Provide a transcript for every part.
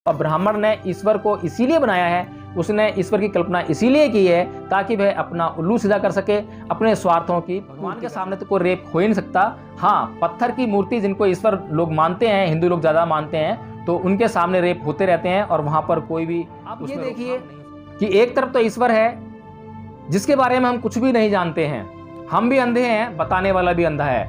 और ब्राह्मण ने ईश्वर को इसीलिए बनाया है, उसने ईश्वर की कल्पना इसीलिए की है ताकि वह अपना उल्लू सीधा कर सके, अपने स्वार्थों की। भगवान के सामने तो कोई रेप हो ही नहीं सकता। हाँ, पत्थर की मूर्ति जिनको ईश्वर लोग मानते हैं, हिंदू लोग ज़्यादा मानते हैं, तो उनके सामने रेप होते रहते हैं और वहाँ पर कोई भी। आप ये देखिए कि एक तरफ तो ईश्वर है जिसके बारे में हम कुछ भी नहीं जानते हैं, हम भी अंधे हैं, बताने वाला भी अंधा है।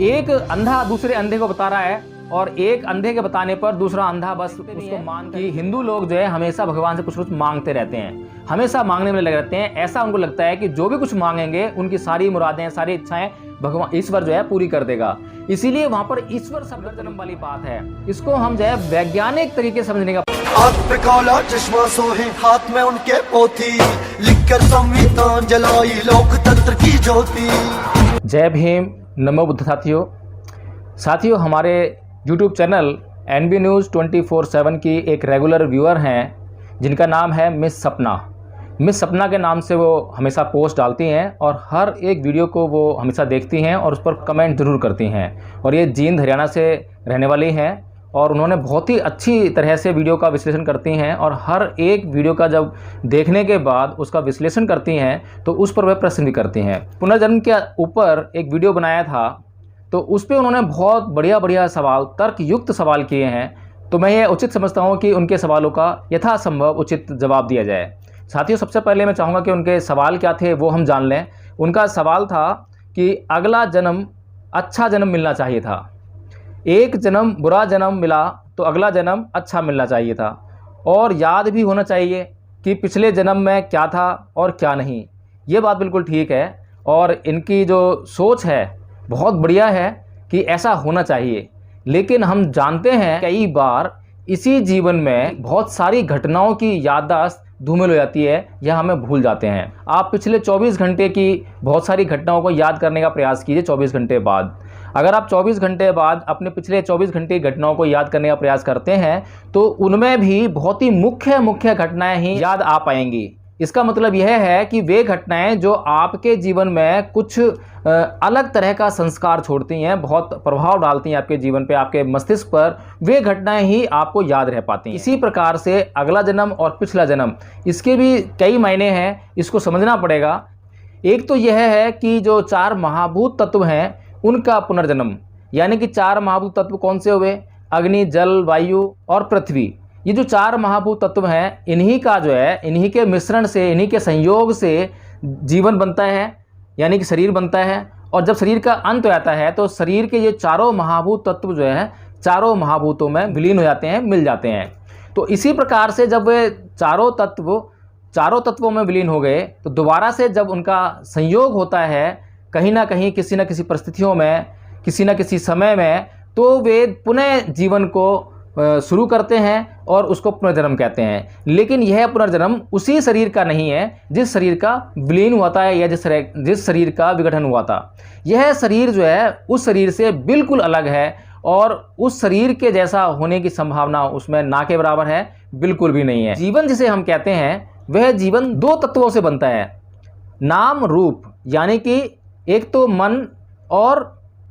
एक अंधा दूसरे अंधे को बता रहा है और एक अंधे के बताने पर दूसरा अंधा बस उसको मान कि हिंदू लोग जो है हमेशा भगवान से कुछ कुछ मांगते रहते हैं, हमेशा मांगने में लगे रहते हैं। ऐसा उनको लगता है कि जो भी कुछ मांगेंगे उनकी सारी मुरादें, सारी इच्छाएं भगवान ईश्वर जो है पूरी कर देगा। इसीलिए वहां पर ईश्वर शब्द जन्म वाली बात है, इसको हम जो है वैज्ञानिक तरीके समझने का। काला चश्मा सोहे हाथ में उनके पोथी, लिखकर संविधान जलाई लोकतंत्र की ज्योति। जय भीम, नमो बुद्ध। साथियों, हमारे YouTube चैनल NB न्यूज़ 24/7 की एक रेगुलर व्यूअर हैं जिनका नाम है मिस सपना। मिस सपना के नाम से वो हमेशा पोस्ट डालती हैं और हर एक वीडियो को वो हमेशा देखती हैं और उस पर कमेंट ज़रूर करती हैं। और ये जींद हरियाणा से रहने वाली हैं और उन्होंने बहुत ही अच्छी तरह से वीडियो का विश्लेषण करती हैं और हर एक वीडियो का जब देखने के बाद उसका विश्लेषण करती हैं तो उस पर वह प्रश्न भी करती हैं। पुनर्जन्म के ऊपर एक वीडियो बनाया था तो उस पर उन्होंने बहुत बढ़िया सवाल, तर्कयुक्त सवाल किए हैं। तो मैं ये उचित समझता हूँ कि उनके सवालों का यथासंभव उचित जवाब दिया जाए। साथियों, सबसे पहले मैं चाहूँगा कि उनके सवाल क्या थे वो हम जान लें। उनका सवाल था कि अगला जन्म अच्छा जन्म मिलना चाहिए था, एक जन्म बुरा जन्म मिला तो अगला जन्म अच्छा मिलना चाहिए था, और याद भी होना चाहिए कि पिछले जन्म में क्या था और क्या नहीं। ये बात बिल्कुल ठीक है और इनकी जो सोच है बहुत बढ़िया है कि ऐसा होना चाहिए। लेकिन हम जानते हैं कई बार इसी जीवन में बहुत सारी घटनाओं की याददाश्त धूमिल हो जाती है या हमें भूल जाते हैं। आप पिछले 24 घंटे की बहुत सारी घटनाओं को याद करने का प्रयास कीजिए 24 घंटे बाद। अगर आप 24 घंटे बाद अपने पिछले 24 घंटे की घटनाओं को याद करने का प्रयास करते हैं तो उनमें भी बहुत ही मुख्य घटनाएं ही याद आ पाएंगी। इसका मतलब यह है कि वे घटनाएं जो आपके जीवन में कुछ अलग तरह का संस्कार छोड़ती हैं, बहुत प्रभाव डालती हैं आपके जीवन पे, आपके मस्तिष्क पर, वे घटनाएं ही आपको याद रह पाती हैं। इसी प्रकार से अगला जन्म और पिछला जन्म, इसके भी कई मायने हैं, इसको समझना पड़ेगा। एक तो यह है कि जो 4 महाभूत तत्व हैं उनका पुनर्जन्म, यानी कि 4 महाभूत तत्व कौन से हुए? अग्नि, जल, वायु और पृथ्वी। ये जो 4 महाभूत तत्व हैं, इन्हीं का जो है, इन्हीं के मिश्रण से, इन्हीं के संयोग से जीवन बनता है, यानी कि शरीर बनता है। और जब शरीर का अंत हो जाता है तो शरीर के ये 4 महाभूत तत्व जो है 4 महाभूतों में विलीन हो जाते हैं, मिल जाते हैं। तो इसी प्रकार से जब वे चारों तत्वों में विलीन हो गए तो दोबारा से जब उनका संयोग होता है कहीं ना कहीं, किसी न किसी परिस्थितियों में, किसी न किसी समय में, तो वे पुनः जीवन को शुरू करते हैं और उसको पुनर्जन्म कहते हैं। लेकिन यह पुनर्जन्म उसी शरीर का नहीं है जिस शरीर का विलीन हुआ था या जिस शरीर का विघटन हुआ था। यह शरीर जो है उस शरीर से बिल्कुल अलग है और उस शरीर के जैसा होने की संभावना उसमें ना के बराबर है, बिल्कुल भी नहीं है। जीवन जिसे हम कहते हैं वह जीवन 2 तत्वों से बनता है, नाम रूप, यानी कि एक तो मन और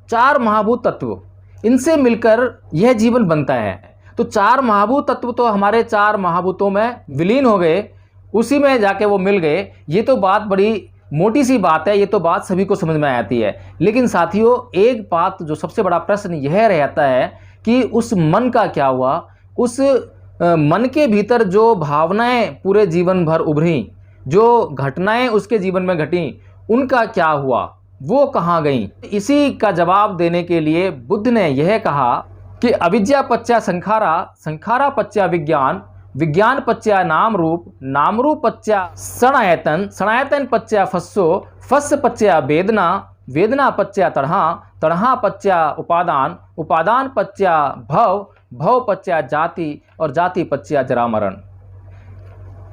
4 महाभूत तत्व, इनसे मिलकर यह जीवन बनता है। तो 4 महाभूत तत्व तो हमारे 4 महाभूतों में विलीन हो गए, उसी में जाके वो मिल गए। ये तो बात बड़ी मोटी सी बात है, ये तो बात सभी को समझ में आती है। लेकिन साथियों, एक बात जो सबसे बड़ा प्रश्न यह रहता है कि उस मन का क्या हुआ, उस मन के भीतर जो भावनाएं पूरे जीवन भर उभरी, जो घटनाएं उसके जीवन में घटी, उनका क्या हुआ, वो कहाँ गई? इसी का जवाब देने के लिए बुद्ध ने यह कहा कि अविद्या पच्चा संखारा, संखारा पच्चा विज्ञान, विज्ञान पच्चा नाम रूप, नाम रूप पच्चा सणायतन, सणायतन पच्चा फस्सो, फस्स पच्चा वेदना, वेदना पच्चा तड़हा, तड़हा पच्चा उपादान, उपादान पच्चा भव, भव पच्चा जाति और जाति पच्चा जरा मरण।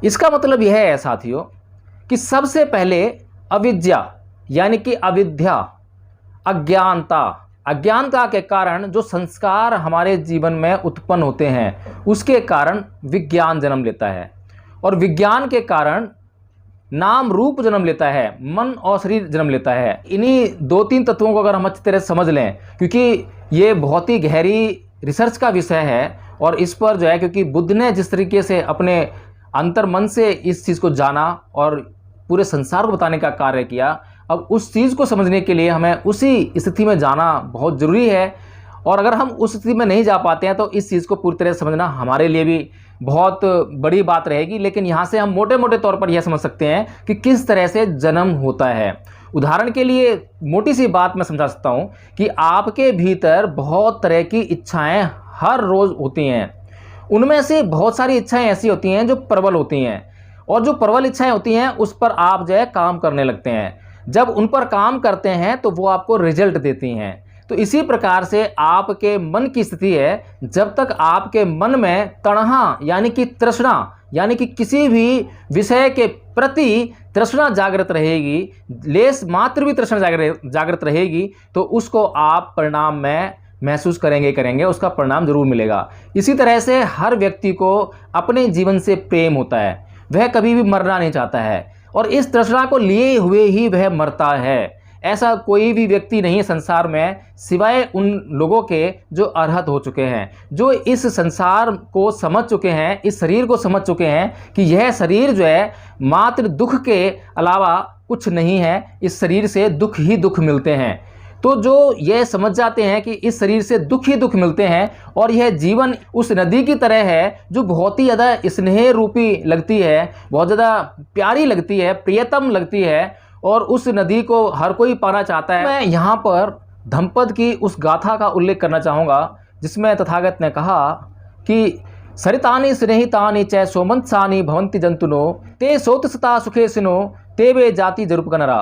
इसका मतलब यह है साथियों कि सबसे पहले अविद्या, यानी कि अविद्या, अज्ञानता के कारण जो संस्कार हमारे जीवन में उत्पन्न होते हैं उसके कारण विज्ञान जन्म लेता है, और विज्ञान के कारण नाम रूप जन्म लेता है, मन और शरीर जन्म लेता है। इन्हीं 2-3 तत्वों को अगर हम अच्छी तरह से समझ लें, क्योंकि ये बहुत ही गहरी रिसर्च का विषय है और इस पर जो है, क्योंकि बुद्ध ने जिस तरीके से अपने अंतर्मन से इस चीज़ को जाना और पूरे संसार को बताने का कार्य किया, अब उस चीज़ को समझने के लिए हमें उसी स्थिति में जाना बहुत ज़रूरी है। और अगर हम उस स्थिति में नहीं जा पाते हैं तो इस चीज़ को पूरी तरह से समझना हमारे लिए भी बहुत बड़ी बात रहेगी। लेकिन यहाँ से हम मोटे मोटे तौर पर यह समझ सकते हैं कि किस तरह से जन्म होता है। उदाहरण के लिए मोटी सी बात मैं समझा सकता हूँ कि आपके भीतर बहुत तरह की इच्छाएं हर रोज़ होती हैं। उनमें से बहुत सारी इच्छाएं ऐसी होती हैं जो प्रबल होती हैं, और जो प्रबल इच्छाएं होती हैं उस पर आप जो है काम करने लगते हैं। जब उन पर काम करते हैं तो वो आपको रिजल्ट देती हैं। तो इसी प्रकार से आपके मन की स्थिति है, जब तक आपके मन में तणहा यानी कि तृष्णा, यानी कि किसी भी विषय के प्रति तृष्णा जागृत रहेगी, लेस मात्र भी तृष्णा जागृत रहेगी, तो उसको आप परिणाम में महसूस करेंगे, उसका परिणाम जरूर मिलेगा। इसी तरह से हर व्यक्ति को अपने जीवन से प्रेम होता है, वह कभी भी मरना नहीं चाहता है और इस तृष्णा को लिए हुए ही वह मरता है। ऐसा कोई भी व्यक्ति नहीं है संसार में सिवाय उन लोगों के जो अरहत हो चुके हैं, जो इस संसार को समझ चुके हैं, इस शरीर को समझ चुके हैं कि यह शरीर जो है मात्र दुख के अलावा कुछ नहीं है, इस शरीर से दुख ही दुख मिलते हैं। तो जो यह समझ जाते हैं कि इस शरीर से दुख ही दुख मिलते हैं और यह जीवन उस नदी की तरह है जो बहुत ही ज़्यादा स्नेह रूपी लगती है, बहुत ज़्यादा प्यारी लगती है, प्रियतम लगती है, और उस नदी को हर कोई पाना चाहता है। मैं यहाँ पर धम्पद की उस गाथा का उल्लेख करना चाहूँगा जिसमें तथागत ने कहा कि सरितानि स्नेहितानि च सोमंसानि भवन्ति जंतुनो ते सोतसता सुखेसिनो ते वे जाति जरूपकनरा।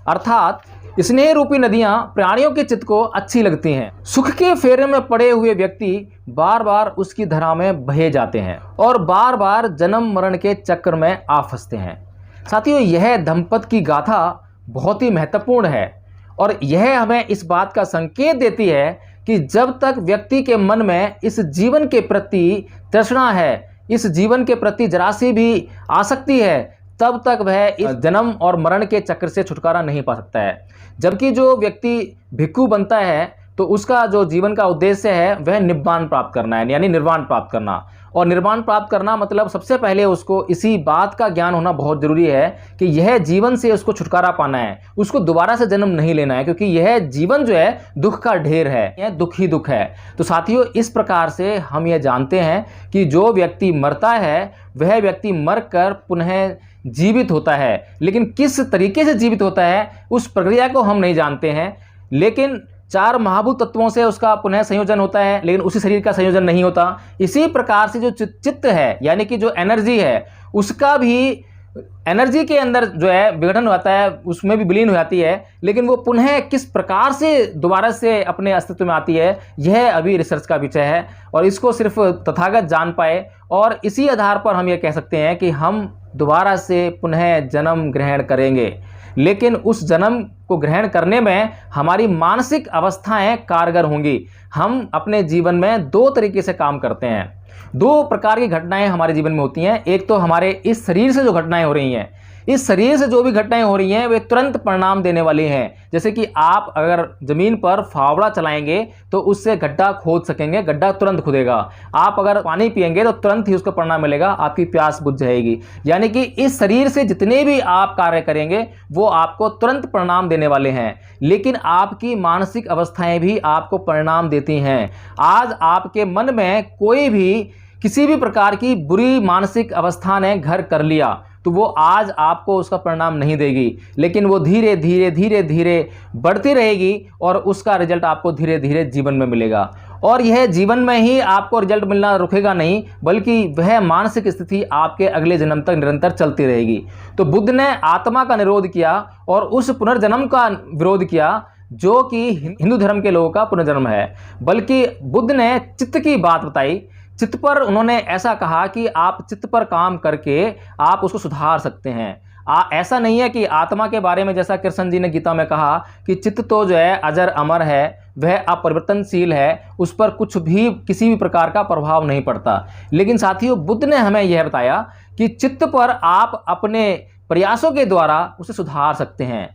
अर्थात स्नेह रूपी नदियाँ प्राणियों के चित्त को अच्छी लगती हैं। सुख के फेरे में पड़े हुए व्यक्ति बार बार उसकी धारा में बहे जाते हैं और बार बार जन्म मरण के चक्र में आ फंसते हैं। साथियों, यह धम्पद की गाथा बहुत ही महत्वपूर्ण है और यह हमें इस बात का संकेत देती है कि जब तक व्यक्ति के मन में इस जीवन के प्रति तृष्णा है, इस जीवन के प्रति जरा सी भी आसक्ति है, तब तक वह इस जन्म और मरण के चक्र से छुटकारा नहीं पा सकता है। जबकि जो व्यक्ति भिक्खु बनता है तो उसका जो जीवन का उद्देश्य है वह निब्बान प्राप्त करना है, यानी निर्वाण प्राप्त करना। और निर्वाण प्राप्त करना मतलब सबसे पहले उसको इसी बात का ज्ञान होना बहुत ज़रूरी है कि यह जीवन से उसको छुटकारा पाना है, उसको दोबारा से जन्म नहीं लेना है, क्योंकि यह जीवन जो है दुख का ढेर है, यह दुख ही दुख है। तो साथियों, इस प्रकार से हम यह जानते हैं कि जो व्यक्ति मरता है वह व्यक्ति मरकर पुनः जीवित होता है, लेकिन किस तरीके से जीवित होता है उस प्रक्रिया को हम नहीं जानते हैं। लेकिन 4 महाभूत तत्वों से उसका पुनः संयोजन होता है, लेकिन उसी शरीर का संयोजन नहीं होता। इसी प्रकार से जो चित्त है, यानी कि जो एनर्जी है, उसका भी एनर्जी के अंदर जो है विघटन होता है, उसमें भी विलीन हो जाती है, लेकिन वो पुनः किस प्रकार से दोबारा से अपने अस्तित्व में आती है, यह अभी रिसर्च का विषय है और इसको सिर्फ तथागत जान पाए। और इसी आधार पर हम ये कह सकते हैं कि हम दोबारा से पुनः जन्म ग्रहण करेंगे, लेकिन उस जन्म को ग्रहण करने में हमारी मानसिक अवस्थाएं कारगर होंगी। हम अपने जीवन में 2 तरीके से काम करते हैं, 2 प्रकार की घटनाएं हमारे जीवन में होती हैं। एक तो हमारे इस शरीर से जो घटनाएं हो रही हैं, इस शरीर से जो भी घटनाएं हो रही हैं वे तुरंत परिणाम देने वाली हैं। जैसे कि आप अगर ज़मीन पर फावड़ा चलाएंगे तो उससे गड्ढा खोद सकेंगे, गड्ढा तुरंत खुदेगा। आप अगर पानी पिएंगे तो तुरंत ही उसका परिणाम मिलेगा, आपकी प्यास बुझ जाएगी। यानी कि इस शरीर से जितने भी आप कार्य करेंगे वो आपको तुरंत परिणाम देने वाले हैं, लेकिन आपकी मानसिक अवस्थाएं भी आपको परिणाम देती हैं। आज आपके मन में कोई भी किसी भी प्रकार की बुरी मानसिक अवस्था ने घर कर लिया तो वो आज आपको उसका परिणाम नहीं देगी, लेकिन वो धीरे धीरे धीरे धीरे बढ़ती रहेगी और उसका रिजल्ट आपको धीरे धीरे जीवन में मिलेगा। और यह जीवन में ही आपको रिजल्ट मिलना रुकेगा नहीं, बल्कि वह मानसिक स्थिति आपके अगले जन्म तक निरंतर चलती रहेगी। तो बुद्ध ने आत्मा का निरोध किया और उस पुनर्जन्म का विरोध किया जो कि हिंदू धर्म के लोगों का पुनर्जन्म है, बल्कि बुद्ध ने चित्त की बात बताई। चित्त पर उन्होंने ऐसा कहा कि आप चित्त पर काम करके आप उसको सुधार सकते हैं। ऐसा नहीं है कि आत्मा के बारे में जैसा कृष्ण जी ने गीता में कहा कि चित्त तो जो है अजर अमर है, वह अपरिवर्तनशील है, उस पर कुछ भी किसी भी प्रकार का प्रभाव नहीं पड़ता। लेकिन साथियों, बुद्ध ने हमें यह बताया कि चित्त पर आप अपने प्रयासों के द्वारा उसे सुधार सकते हैं।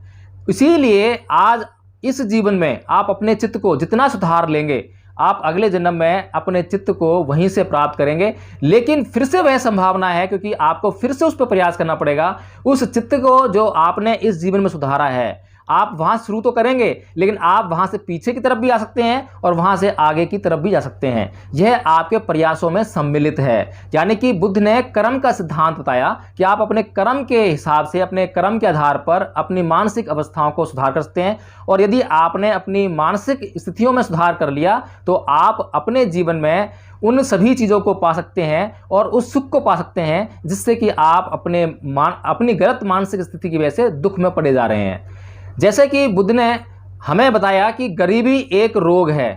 इसीलिए आज इस जीवन में आप अपने चित्त को जितना सुधार लेंगे, आप अगले जन्म में अपने चित्त को वहीं से प्राप्त करेंगे। लेकिन फिर से वह संभावना है, क्योंकि आपको फिर से उस पर प्रयास करना पड़ेगा। उस चित्त को जो आपने इस जीवन में सुधारा है, आप वहां शुरू तो करेंगे, लेकिन आप वहां से पीछे की तरफ भी आ सकते हैं और वहां से आगे की तरफ भी जा सकते हैं। यह आपके प्रयासों में सम्मिलित है। यानी कि बुद्ध ने कर्म का सिद्धांत बताया कि आप अपने कर्म के हिसाब से, अपने कर्म के आधार पर अपनी मानसिक अवस्थाओं को सुधार कर सकते हैं। और यदि आपने अपनी मानसिक स्थितियों में सुधार कर लिया तो आप अपने जीवन में उन सभी चीज़ों को पा सकते हैं और उस सुख को पा सकते हैं जिससे कि आप अपनी गलत मानसिक स्थिति की वजह से दुख में पड़े जा रहे हैं। जैसे कि बुद्ध ने हमें बताया कि गरीबी एक रोग है।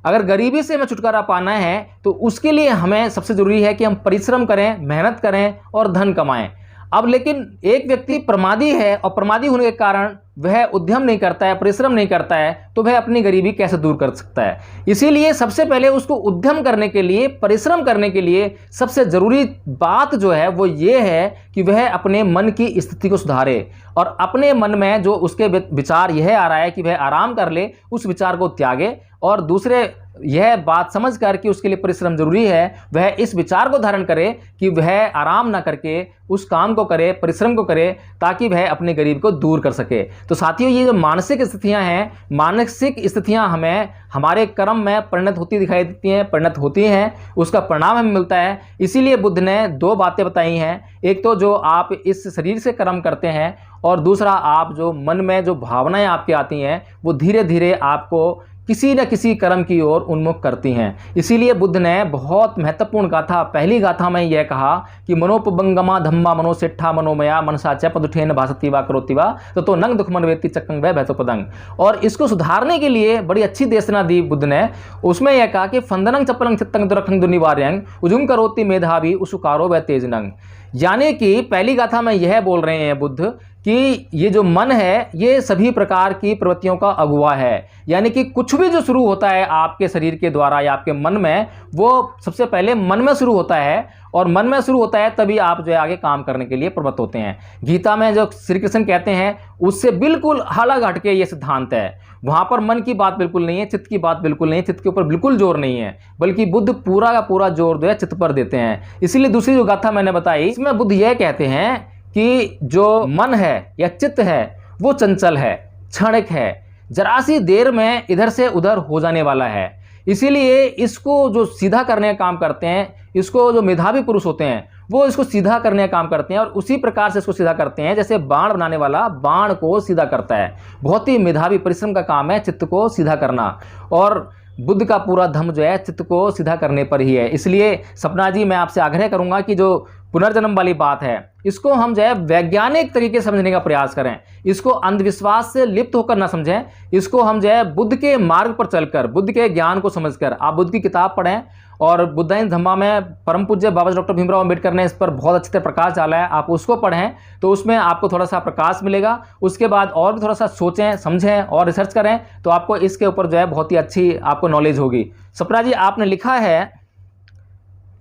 अगर गरीबी से हमें छुटकारा पाना है तो उसके लिए हमें सबसे ज़रूरी है कि हम परिश्रम करें, मेहनत करें और धन कमाएं। अब लेकिन एक व्यक्ति प्रमादी है और प्रमादी होने के कारण वह उद्यम नहीं करता है, परिश्रम नहीं करता है, तो वह अपनी गरीबी कैसे दूर कर सकता है। इसीलिए सबसे पहले उसको उद्यम करने के लिए, परिश्रम करने के लिए सबसे ज़रूरी बात जो है वो ये है कि वह अपने मन की स्थिति को सुधारे और अपने मन में जो उसके विचार यह आ रहा है कि वह आराम कर ले, उस विचार को त्यागे और दूसरे यह बात समझ कर कि उसके लिए परिश्रम जरूरी है, वह इस विचार को धारण करे कि वह आराम ना करके उस काम को करे, परिश्रम को करे, ताकि वह अपनी गरीबी को दूर कर सके। तो साथियों, ये जो मानसिक स्थितियां हैं, मानसिक स्थितियां हमें हमारे कर्म में परिणत होती दिखाई देती हैं, परिणत होती हैं, उसका परिणाम हमें मिलता है। इसीलिए बुद्ध ने दो बातें बताई हैं। एक तो जो आप इस शरीर से कर्म करते हैं और दूसरा आप जो मन में जो भावनाएं आपके आती हैं वो धीरे धीरे आपको किसी न किसी कर्म की ओर उन्मुख करती हैं। इसीलिए बुद्ध ने बहुत महत्वपूर्ण गाथा, पहली गाथा में यह कहा कि मनोपबंगमा धम्मा मनोसेठा मनोमया मनसा च पदुठेन भासती वा करोति वा तो नंग दुख मन वेत्ति चक्कंग वह भैतो पदंग। और इसको सुधारने के लिए बड़ी अच्छी देशना दी बुद्ध ने। उसमें यह कहा कि फंदनंग चपलंग चित्तंग दुरखंग दुनिवार्यंग उजुम करोति मेधावी उसुकारो व तेजनंग। यानी कि पहली गाथा में यह बोल रहे हैं बुद्ध कि ये जो मन है ये सभी प्रकार की प्रवृत्तियों का अगुवा है। यानी कि कुछ भी जो शुरू होता है आपके शरीर के द्वारा या आपके मन में, वो सबसे पहले मन में शुरू होता है और मन में शुरू होता है तभी आप जो है आगे काम करने के लिए प्रवृत्त होते हैं। गीता में जो श्री कृष्ण कहते हैं उससे बिल्कुल अलग हटके ये सिद्धांत है। वहाँ पर मन की बात बिल्कुल नहीं है, चित्त की बात बिल्कुल नहीं है, चित्त के ऊपर बिल्कुल जोर नहीं है, बल्कि बुद्ध पूरा का पूरा जोर जो है चित्त पर देते हैं। इसीलिए दूसरी जो गाथा मैंने बताई इसमें बुद्ध यह कहते हैं कि जो मन है या चित्त है वो चंचल है, क्षणिक है, जरा सी देर में इधर से उधर हो जाने वाला है। इसीलिए इसको जो सीधा करने का काम करते हैं, इसको जो मेधावी पुरुष होते हैं वो इसको सीधा करने का काम करते हैं और उसी प्रकार से इसको सीधा करते हैं जैसे बाण बनाने वाला बाण को सीधा करता है। बहुत ही मेधावी परिश्रम का काम है चित्त को सीधा करना और बुद्ध का पूरा धर्म जो है चित्त को सीधा करने पर ही है। इसलिए सपना जी, मैं आपसे आग्रह करूंगा कि जो पुनर्जन्म वाली बात है इसको हम जो है वैज्ञानिक तरीके से समझने का प्रयास करें, इसको अंधविश्वास से लिप्त होकर ना समझें, इसको हम जो है बुद्ध के मार्ग पर चलकर, बुद्ध के ज्ञान को समझकर, आप बुद्ध की किताब पढ़ें और बुद्धाइन धम्मा में परम पूज्य बाबा डॉक्टर भीमराव अम्बेडकर ने इस पर बहुत अच्छे से प्रकाश डाला है, आप उसको पढ़ें तो उसमें आपको थोड़ा सा प्रकाश मिलेगा। उसके बाद और भी थोड़ा सा सोचें, समझें और रिसर्च करें तो आपको इसके ऊपर जो है बहुत ही अच्छी आपको नॉलेज होगी। सपना जी, आपने लिखा है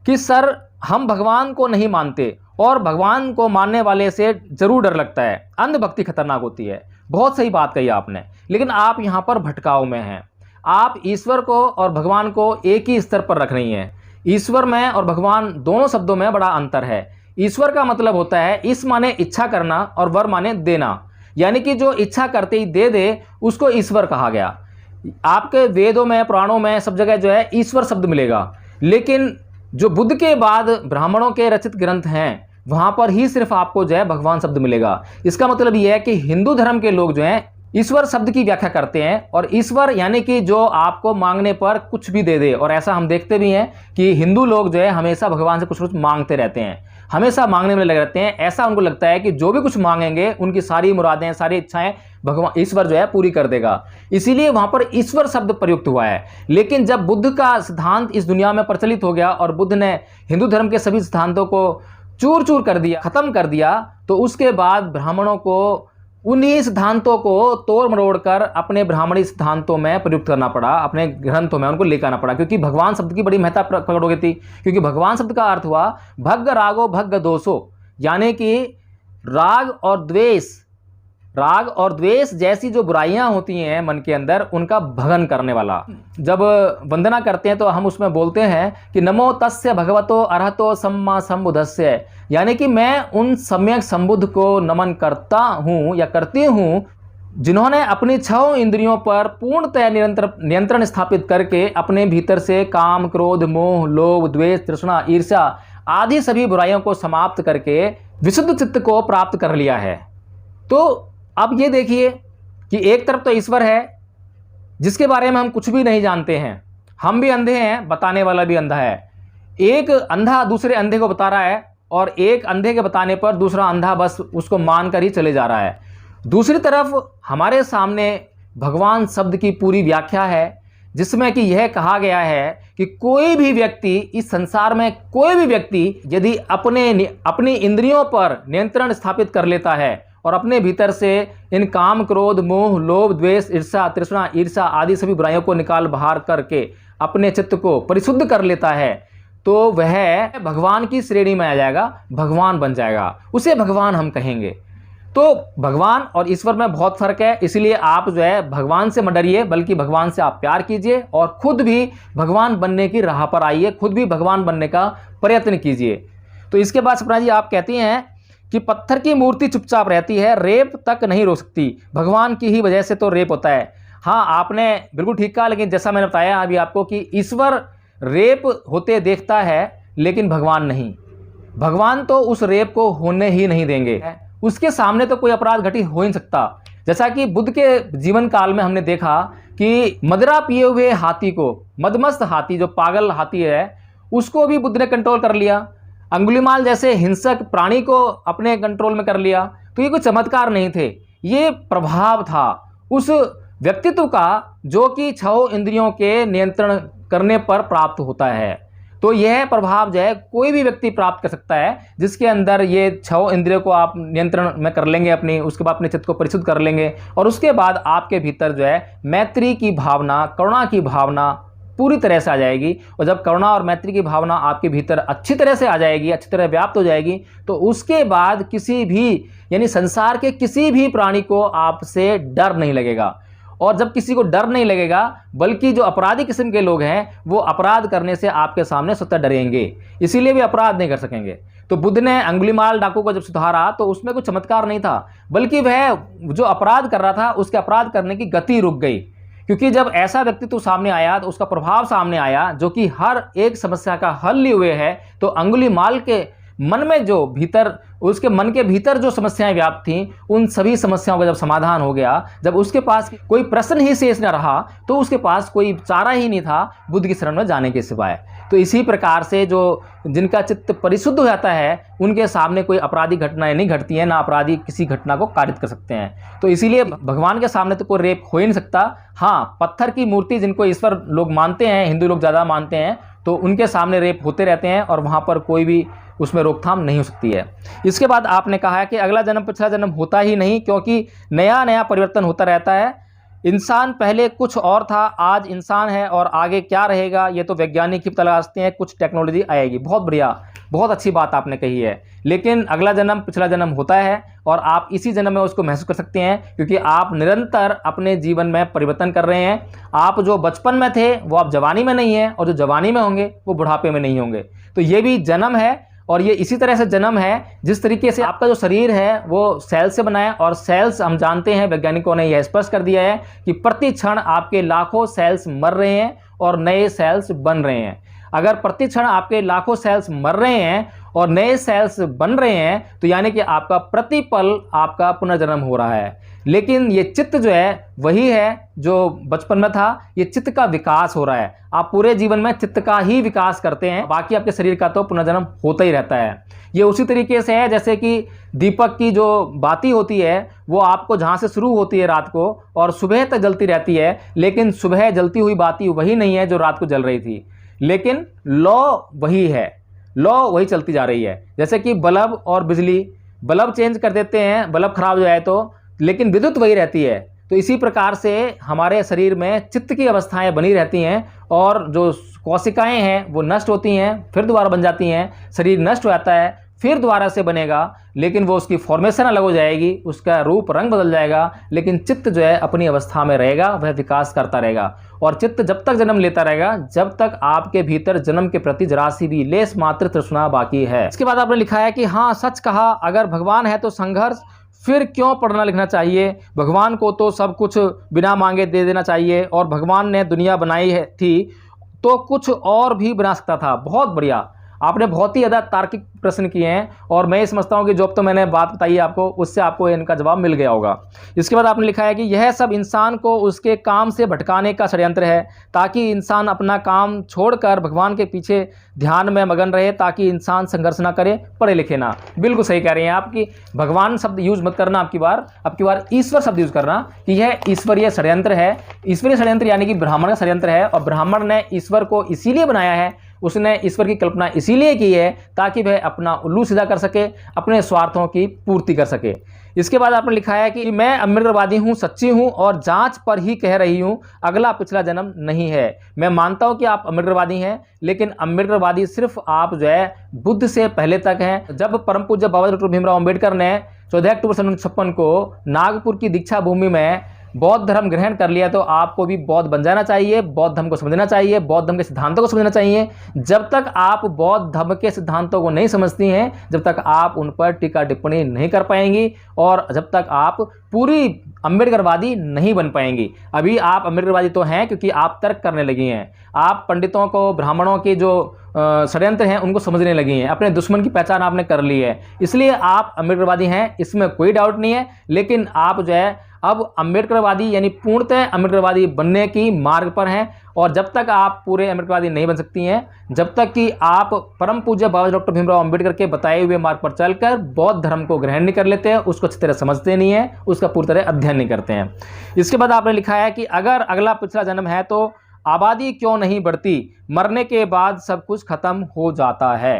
कि सर हम भगवान को नहीं मानते और भगवान को मानने वाले से जरूर डर लगता है, अंधभक्ति खतरनाक होती है। बहुत सही बात कही आपने, लेकिन आप यहाँ पर भटकाव में हैं। आप ईश्वर को और भगवान को एक ही स्तर पर रख रही हैं। ईश्वर में और भगवान दोनों शब्दों में बड़ा अंतर है। ईश्वर का मतलब होता है इस माने इच्छा करना और वर माने देना, यानी कि जो इच्छा करते ही दे दे उसको ईश्वर कहा गया। आपके वेदों में, पुराणों में, सब जगह जो है ईश्वर शब्द मिलेगा। लेकिन जो बुद्ध के बाद ब्राह्मणों के रचित ग्रंथ हैं वहां पर ही सिर्फ आपको जो है भगवान शब्द मिलेगा। इसका मतलब यह है कि हिंदू धर्म के लोग जो हैं ईश्वर शब्द की व्याख्या करते हैं और ईश्वर यानी कि जो आपको मांगने पर कुछ भी दे दे। और ऐसा हम देखते भी हैं कि हिंदू लोग जो है हमेशा भगवान से कुछ कुछ मांगते रहते हैं, हमेशा मांगने में लगे रहते हैं। ऐसा उनको लगता है कि जो भी कुछ मांगेंगे उनकी सारी मुरादें, सारी इच्छाएं भगवान ईश्वर जो है पूरी कर देगा। इसीलिए वहां पर ईश्वर शब्द प्रयुक्त हुआ है। लेकिन जब बुद्ध का सिद्धांत इस दुनिया में प्रचलित हो गया और बुद्ध ने हिंदू धर्म के सभी सिद्धांतों को चूर चूर कर दिया, खत्म कर दिया, तो उसके बाद ब्राह्मणों को उन्हीं सिद्धांतों को तोड़ मरोड़ कर अपने ब्राह्मणी सिद्धांतों में प्रयुक्त करना पड़ा, अपने ग्रंथों में उनको लेकर आना पड़ा, क्योंकि भगवान शब्द की बड़ी महत्ता प्रकट हो गई थी। क्योंकि भगवान शब्द का अर्थ हुआ भग्ग रागो भग्ग दोषो, यानी कि राग और द्वेष, राग और द्वेष जैसी जो बुराइयां होती हैं मन के अंदर, उनका भगन करने वाला। जब वंदना करते हैं तो हम उसमें बोलते हैं कि नमो तस्य भगवतो अरहतो सम्मा संबुद्धस्य, यानी कि मैं उन सम्यक संबुद्ध को नमन करता हूँ या करती हूँ जिन्होंने अपनी 6 इंद्रियों पर पूर्णतः नियंत्रण स्थापित करके अपने भीतर से काम, क्रोध, मोह, लोभ, द्वेष, तृष्णा, ईर्ष्या आदि सभी बुराइयों को समाप्त करके विशुद्ध चित्त को प्राप्त कर लिया है। तो अब ये देखिए कि एक तरफ तो ईश्वर है जिसके बारे में हम कुछ भी नहीं जानते हैं, हम भी अंधे हैं, बताने वाला भी अंधा है। एक अंधा दूसरे अंधे को बता रहा है और एक अंधे के बताने पर दूसरा अंधा बस उसको मानकर ही चले जा रहा है। दूसरी तरफ हमारे सामने भगवान शब्द की पूरी व्याख्या है जिसमें कि यह कहा गया है कि कोई भी व्यक्ति इस संसार में, कोई भी व्यक्ति यदि अपनी इंद्रियों पर नियंत्रण स्थापित कर लेता है और अपने भीतर से इन काम, क्रोध, मोह, लोभ, द्वेष, ईर्ष्या, तृष्णा, ईर्ष्या आदि सभी बुराइयों को निकाल बाहर करके अपने चित्त को परिशुद्ध कर लेता है, तो वह भगवान की श्रेणी में आ जाएगा, भगवान बन जाएगा, उसे भगवान हम कहेंगे। तो भगवान और ईश्वर में बहुत फर्क है, इसलिए आप जो है भगवान से मत डरिए, बल्कि भगवान से आप प्यार कीजिए और खुद भी भगवान बनने की राह पर आइए, खुद भी भगवान बनने का प्रयत्न कीजिए। तो इसके बाद सपना जी आप कहती हैं कि पत्थर की मूर्ति चुपचाप रहती है, रेप तक नहीं रो सकती, भगवान की ही वजह से तो रेप होता है। हाँ, आपने बिल्कुल ठीक कहा, लेकिन जैसा मैंने बताया अभी आपको कि ईश्वर रेप होते देखता है लेकिन भगवान नहीं। भगवान तो उस रेप को होने ही नहीं देंगे, उसके सामने तो कोई अपराध घटित हो ही नहीं सकता। जैसा कि बुद्ध के जीवन काल में हमने देखा कि मदिरा पिए हुए हाथी को, मदमस्त हाथी जो पागल हाथी है, उसको भी बुद्ध ने कंट्रोल कर लिया। अंगुलीमाल जैसे हिंसक प्राणी को अपने कंट्रोल में कर लिया। तो ये कोई चमत्कार नहीं थे, ये प्रभाव था उस व्यक्तित्व का जो कि 6 इंद्रियों के नियंत्रण करने पर प्राप्त होता है। तो यह प्रभाव जो है कोई भी व्यक्ति प्राप्त कर सकता है जिसके अंदर ये 6 इंद्रियों को आप नियंत्रण में कर लेंगे अपनी, उसके बाद अपने चित्त को परिशुद्ध कर लेंगे और उसके बाद आपके भीतर जो है मैत्री की भावना, करुणा की भावना पूरी तरह से आ जाएगी। और जब करुणा और मैत्री की भावना आपके भीतर अच्छी तरह से आ जाएगी, अच्छी तरह व्याप्त हो जाएगी, तो उसके बाद किसी भी यानी संसार के किसी भी प्राणी को आपसे डर नहीं लगेगा। और जब किसी को डर नहीं लगेगा, बल्कि जो अपराधी किस्म के लोग हैं वो अपराध करने से आपके सामने स्वतः डरेंगे, इसीलिए भी अपराध नहीं कर सकेंगे। तो बुद्ध ने अंगुलीमाल डाकू को जब सुधारा तो उसमें कुछ चमत्कार नहीं था, बल्कि वह जो अपराध कर रहा था उसके अपराध करने की गति रुक गई। क्योंकि जब ऐसा व्यक्तित्व सामने आया तो उसका प्रभाव सामने आया जो कि हर एक समस्या का हल लिए हुए है। तो अंगुलीमाल के मन में जो भीतर, उसके मन के भीतर जो समस्याएं व्याप्त थीं, उन सभी समस्याओं का जब समाधान हो गया, जब उसके पास कोई प्रश्न ही शेष न रहा, तो उसके पास कोई चारा ही नहीं था बुद्ध की शरण में जाने के सिवाय। तो इसी प्रकार से जो जिनका चित्त परिशुद्ध हो जाता है उनके सामने कोई अपराधी घटनाएं नहीं घटती हैं, ना अपराधी किसी घटना को कारित कर सकते हैं। तो इसीलिए भगवान के सामने तो कोई रेप हो ही नहीं सकता। हाँ, पत्थर की मूर्ति जिनको ईश्वर लोग मानते हैं, हिंदू लोग ज़्यादा मानते हैं, तो उनके सामने रेप होते रहते हैं और वहाँ पर कोई भी उसमें रोकथाम नहीं हो सकती है। इसके बाद आपने कहा है कि अगला जन्म पिछला जन्म होता ही नहीं, क्योंकि नया नया परिवर्तन होता रहता है। इंसान पहले कुछ और था, आज इंसान है और आगे क्या रहेगा ये तो वैज्ञानिक ही पता लगाते हैं, कुछ टेक्नोलॉजी आएगी। बहुत बढ़िया, बहुत अच्छी बात आपने कही है। लेकिन अगला जन्म पिछला जन्म होता है और आप इसी जन्म में उसको महसूस कर सकते हैं, क्योंकि आप निरंतर अपने जीवन में परिवर्तन कर रहे हैं। आप जो बचपन में थे वो आप जवानी में नहीं है, और जो जवानी में होंगे वो बुढ़ापे में नहीं होंगे। तो ये भी जन्म है और ये इसी तरह से जन्म है जिस तरीके से आपका जो शरीर है वो सेल से बना है, और सेल्स हम जानते हैं, वैज्ञानिकों ने यह स्पष्ट कर दिया है कि प्रति क्षण आपके लाखों सेल्स मर रहे हैं और नए सेल्स बन रहे हैं। अगर प्रति क्षण आपके लाखों सेल्स मर रहे हैं और नए सेल्स बन रहे हैं तो यानी कि आपका प्रतिपल आपका पुनर्जन्म हो रहा है। लेकिन ये चित्त जो है वही है जो बचपन में था, ये चित्त का विकास हो रहा है। आप पूरे जीवन में चित्त का ही विकास करते हैं, बाकी आपके शरीर का तो पुनर्जन्म होता ही रहता है। ये उसी तरीके से है जैसे कि दीपक की जो बाती होती है वो आपको जहाँ से शुरू होती है रात को और सुबह तक जलती रहती है, लेकिन सुबह जलती हुई बाती वही नहीं है जो रात को जल रही थी, लेकिन लॉ वही है, लॉ वही चलती जा रही है। जैसे कि बल्ब और बिजली, बल्ब चेंज कर देते हैं, बल्ब खराब हो जाए तो, लेकिन विद्युत वही रहती है। तो इसी प्रकार से हमारे शरीर में चित्त की अवस्थाएं बनी रहती हैं और जो कोशिकाएं हैं वो नष्ट होती हैं, फिर दोबारा बन जाती हैं, शरीर नष्ट हो जाता है, फिर दोबारा से बनेगा, लेकिन वो उसकी फॉर्मेशन अलग हो जाएगी, उसका रूप रंग बदल जाएगा, लेकिन चित्त जो है अपनी अवस्था में रहेगा, वह विकास करता रहेगा। और चित्त जब तक जन्म लेता रहेगा जब तक आपके भीतर जन्म के प्रति जरा सी भी लेस मात्र तृष्णा बाकी है। इसके बाद आपने लिखा है कि हाँ सच कहा, अगर भगवान है तो संघर्ष, फिर क्यों पढ़ना लिखना चाहिए, भगवान को तो सब कुछ बिना मांगे दे देना चाहिए, और भगवान ने दुनिया बनाई है थी तो कुछ और भी बना सकता था। बहुत बढ़िया, आपने बहुत ही ज़्यादा तार्किक प्रश्न किए हैं, और मैं ये समझता हूँ कि जो अब तो मैंने बात बताई है आपको, उससे आपको इनका जवाब मिल गया होगा। इसके बाद आपने लिखा है कि यह सब इंसान को उसके काम से भटकाने का षड्यंत्र है, ताकि इंसान अपना काम छोड़कर भगवान के पीछे ध्यान में मगन रहे, ताकि इंसान संघर्ष ना करे, पढ़े लिखे ना। बिल्कुल सही कह रहे हैं आप कि भगवान शब्द यूज मत करना, आपकी बार ईश्वर शब्द यूज करना, कि यह ईश्वरीय षड्यंत्र है। ईश्वरीय षड्यंत्र यानी कि ब्राह्मण का षड्यंत्र है, और ब्राह्मण ने ईश्वर को इसीलिए बनाया है, उसने ईश्वर की कल्पना इसीलिए की है ताकि वह अपना उल्लू सीधा कर सके, अपने स्वार्थों की पूर्ति कर सके। इसके बाद आपने लिखा है कि मैं अम्बेडकरवादी हूँ, सच्ची हूँ और जांच पर ही कह रही हूँ, अगला पिछला जन्म नहीं है। मैं मानता हूँ कि आप अम्बेडकरवादी हैं, लेकिन अम्बेडकरवादी सिर्फ आप जो है बुद्ध से पहले तक हैं। जब परम पूज्य बाबा डॉक्टर भीमराव अम्बेडकर ने 14 अक्टूबर 1956 को नागपुर की दीक्षा भूमि में बौद्ध धर्म ग्रहण कर लिया, तो आपको भी बौद्ध बन जाना चाहिए, बौद्ध धर्म को समझना चाहिए, बौद्ध धर्म के सिद्धांतों को समझना चाहिए। जब तक आप बौद्ध धर्म के सिद्धांतों को नहीं समझती हैं, जब तक आप उन पर टीका टिप्पणी नहीं कर पाएंगी, और जब तक आप पूरी अम्बेडकरवादी नहीं बन पाएंगी। अभी आप अम्बेडकरवादी तो हैं क्योंकि आप तर्क करने लगी हैं, आप पंडितों को, ब्राह्मणों के जो षड्यंत्र हैं उनको समझने लगी हैं, अपने दुश्मन की पहचान आपने कर ली है, इसलिए आप अम्बेडकरवादी हैं, इसमें कोई डाउट नहीं है। लेकिन आप जो है अब अम्बेडकरवादी यानी पूर्णतः अम्बेडकरवादी बनने की मार्ग पर हैं, और जब तक आप पूरे अम्बेडकरवादी नहीं बन सकती हैं, जब तक कि आप परम पूज्य बाबा डॉक्टर भीमराव अम्बेडकर के बताए हुए मार्ग पर चलकर बौद्ध धर्म को ग्रहण नहीं कर लेते हैं, उसको अच्छी तरह समझते नहीं हैं, उसका पूरी तरह अध्ययन नहीं करते हैं। इसके बाद आपने लिखा है कि अगर अगला पिछला जन्म है तो आबादी क्यों नहीं बढ़ती, मरने के बाद सब कुछ खत्म हो जाता है।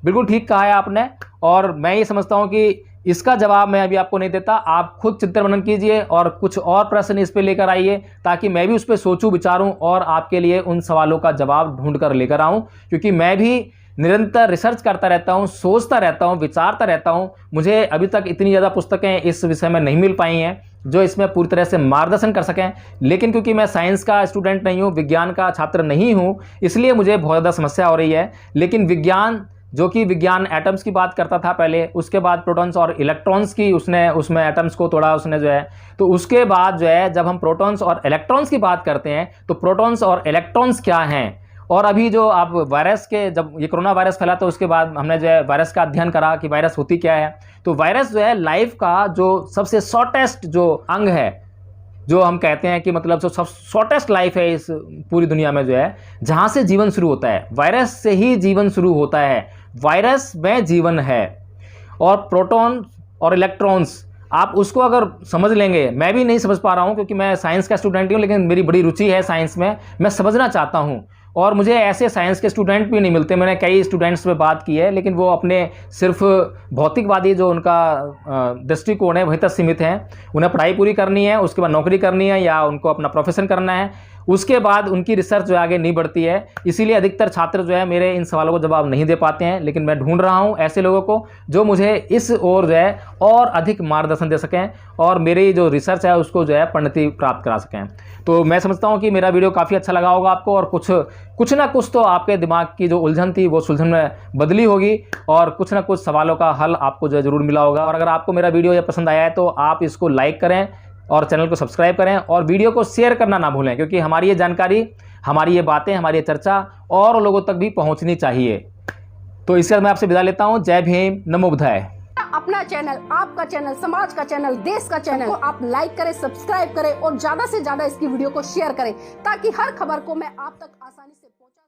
बिल्कुल ठीक कहा है आपने, और मैं ये समझता हूँ कि इसका जवाब मैं अभी आपको नहीं देता, आप खुद चिंतन मनन कीजिए और कुछ और प्रश्न इस पे लेकर आइए, ताकि मैं भी उस पर सोचूं, विचारूं और आपके लिए उन सवालों का जवाब ढूंढ कर लेकर आऊं, क्योंकि मैं भी निरंतर रिसर्च करता रहता हूं, सोचता रहता हूं, विचारता रहता हूं। मुझे अभी तक इतनी ज़्यादा पुस्तकें इस विषय में नहीं मिल पाई हैं जो इसमें पूरी तरह से मार्गदर्शन कर सकें, लेकिन क्योंकि मैं साइंस का स्टूडेंट नहीं हूँ, विज्ञान का छात्र नहीं हूँ, इसलिए मुझे बहुत ज़्यादा समस्या हो रही है। लेकिन विज्ञान, जो कि विज्ञान एटम्स की बात करता था पहले, उसके बाद प्रोटॉन्स और इलेक्ट्रॉन्स की उसने उसमें एटम्स को तोड़ा उसने जो है, तो उसके बाद जो है जब हम प्रोटॉन्स और इलेक्ट्रॉन्स की बात करते हैं तो प्रोटॉन्स और इलेक्ट्रॉन्स क्या हैं। और अभी जो आप वायरस के, जब ये कोरोना वायरस फैला तो उसके बाद हमने जो है वायरस का अध्ययन करा कि वायरस होती क्या है। तो वायरस जो है लाइफ का जो सबसे शॉर्टेस्ट जो अंग है, जो हम कहते हैं कि मतलब जो सब शॉर्टेस्ट लाइफ है इस पूरी दुनिया में, जो है जहाँ से जीवन शुरू होता है, वायरस से ही जीवन शुरू होता है, वायरस में जीवन है। और प्रोटॉन और इलेक्ट्रॉन्स आप उसको अगर समझ लेंगे, मैं भी नहीं समझ पा रहा हूँ क्योंकि मैं साइंस का स्टूडेंट हूँ, लेकिन मेरी बड़ी रुचि है साइंस में, मैं समझना चाहता हूँ। और मुझे ऐसे साइंस के स्टूडेंट भी नहीं मिलते, मैंने कई स्टूडेंट्स से बात की है, लेकिन वो अपने सिर्फ भौतिकवादी जो उनका दृष्टिकोण है वहीं तक सीमित हैं। उन्हें पढ़ाई पूरी करनी है, उसके बाद नौकरी करनी है या उनको अपना प्रोफेशन करना है, उसके बाद उनकी रिसर्च जो आगे नहीं बढ़ती है। इसीलिए अधिकतर छात्र जो है मेरे इन सवालों को जवाब नहीं दे पाते हैं, लेकिन मैं ढूंढ रहा हूं ऐसे लोगों को जो मुझे इस ओर जो है और अधिक मार्गदर्शन दे सकें और मेरी जो रिसर्च है उसको जो है परिणति प्राप्त करा सकें। तो मैं समझता हूं कि मेरा वीडियो काफ़ी अच्छा लगा होगा आपको, और कुछ ना कुछ तो आपके दिमाग की जो उलझन थी वो सुलझन में बदली होगी, और कुछ ना कुछ सवालों का हल आपको जो है ज़रूर मिला होगा। और अगर आपको मेरा वीडियो ये पसंद आया है तो आप इसको लाइक करें और चैनल को सब्सक्राइब करें, और वीडियो को शेयर करना ना भूलें, क्योंकि हमारी ये जानकारी, हमारी ये बातें, हमारी ये चर्चा और लोगों तक भी पहुंचनी चाहिए। तो इसके बाद मैं आपसे विदा लेता हूं। जय भीम, नमो बुद्धाय। अपना चैनल, आपका चैनल, समाज का चैनल, देश का चैनल को आप लाइक करें, सब्सक्राइब करें और ज्यादा से ज्यादा इसकी वीडियो को शेयर करें, ताकि हर खबर को मैं आप तक आसानी से पहुंचा